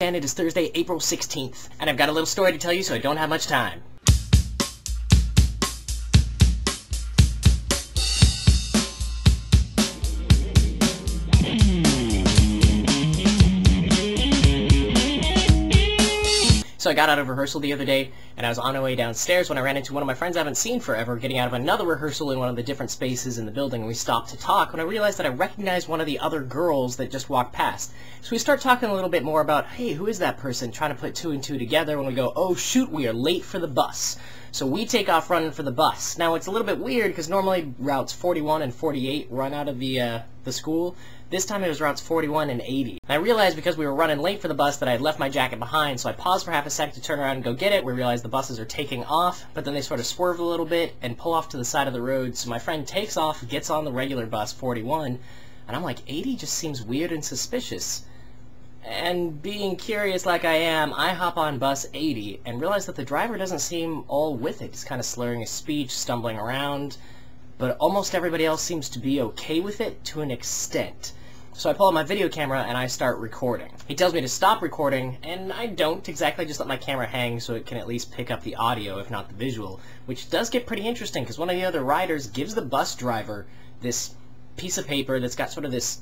And it is Thursday, April 16th, and I've got a little story to tell you, so I don't have much time. So I got out of rehearsal the other day, and I was on my way downstairs when I ran into one of my friends I haven't seen forever getting out of another rehearsal in one of the different spaces in the building, and we stopped to talk when I realized that I recognized one of the other girls that just walked past. So we start talking a little bit more about, hey, who is that person, trying to put two and two together when we go, oh shoot, we are late for the bus. So we take off running for the bus. Now it's a little bit weird because normally routes 41 and 48 run out of the school. This time it was routes 41 and 80. And I realized because we were running late for the bus that I had left my jacket behind, so I paused for half a sec to turn around and go get it. We realized the buses are taking off, but then they sort of swerve a little bit and pull off to the side of the road. So my friend takes off, gets on the regular bus, 41, and I'm like, 80 just seems weird and suspicious. And being curious like I am, I hop on bus 80 and realize that the driver doesn't seem all with it. He's kind of slurring his speech, stumbling around, but almost everybody else seems to be okay with it to an extent. So I pull out my video camera and I start recording. He tells me to stop recording, and I don't exactly, just let my camera hang so it can at least pick up the audio, if not the visual, which does get pretty interesting because one of the other riders gives the bus driver this piece of paper that's got sort of this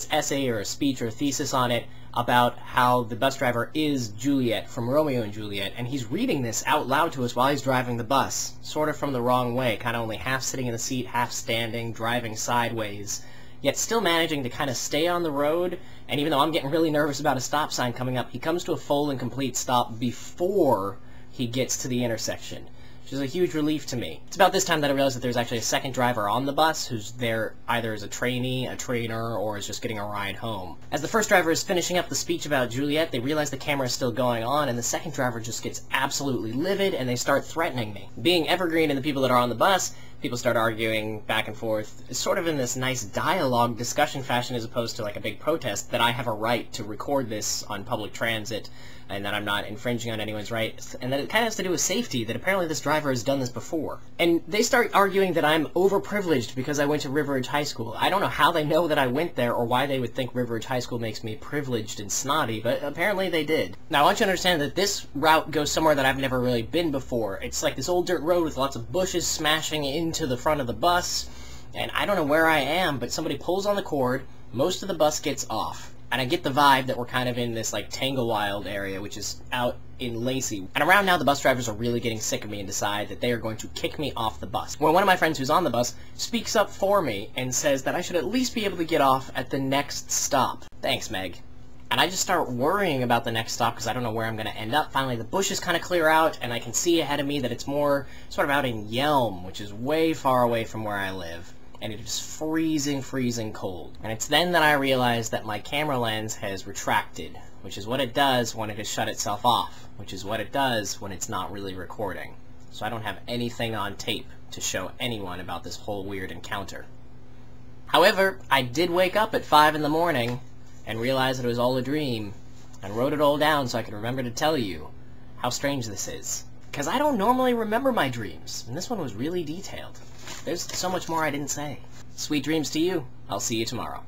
essay or a speech or a thesis on it about how the bus driver is Juliet from Romeo and Juliet, and he's reading this out loud to us while he's driving the bus, sort of from the wrong way, kind of only half sitting in the seat, half standing, driving sideways, yet still managing to kind of stay on the road. And even though I'm getting really nervous about a stop sign coming up, he comes to a full and complete stop before he gets to the intersection, which is a huge relief to me. It's about this time that I realized that there's actually a second driver on the bus who's there either as a trainee, a trainer, or is just getting a ride home. As the first driver is finishing up the speech about Juliet, they realize the camera is still going on, and the second driver just gets absolutely livid, and they start threatening me. Being evergreen and the people that are on the bus, people start arguing back and forth. It's sort of in this nice dialogue discussion fashion as opposed to like a big protest that I have a right to record this on public transit and that I'm not infringing on anyone's rights, and that it kind of has to do with safety, that apparently this driver has done this before. And they start arguing that I'm overprivileged because I went to River Ridge High School. I don't know how they know that I went there or why they would think River Ridge High School makes me privileged and snotty, but apparently they did. Now I want you to understand that this route goes somewhere that I've never really been before. It's like this old dirt road with lots of bushes smashing into the front of the bus, and I don't know where I am, but somebody pulls on the cord, most of the bus gets off. And I get the vibe that we're kind of in this like Tanglewild area, which is out in Lacey. And around now the bus drivers are really getting sick of me and decide that they are going to kick me off the bus. Well, one of my friends who's on the bus speaks up for me and says that I should at least be able to get off at the next stop. Thanks, Meg. And I just start worrying about the next stop because I don't know where I'm going to end up. Finally, the bushes kind of clear out, and I can see ahead of me that it's more sort of out in Yelm, which is way far away from where I live. And it is freezing, freezing cold. And it's then that I realize that my camera lens has retracted, which is what it does when it has shut itself off, which is what it does when it's not really recording. So I don't have anything on tape to show anyone about this whole weird encounter. However, I did wake up at 5 in the morning and realize that it was all a dream, and wrote it all down so I could remember to tell you how strange this is. Because I don't normally remember my dreams, and this one was really detailed. There's so much more I didn't say. Sweet dreams to you. I'll see you tomorrow.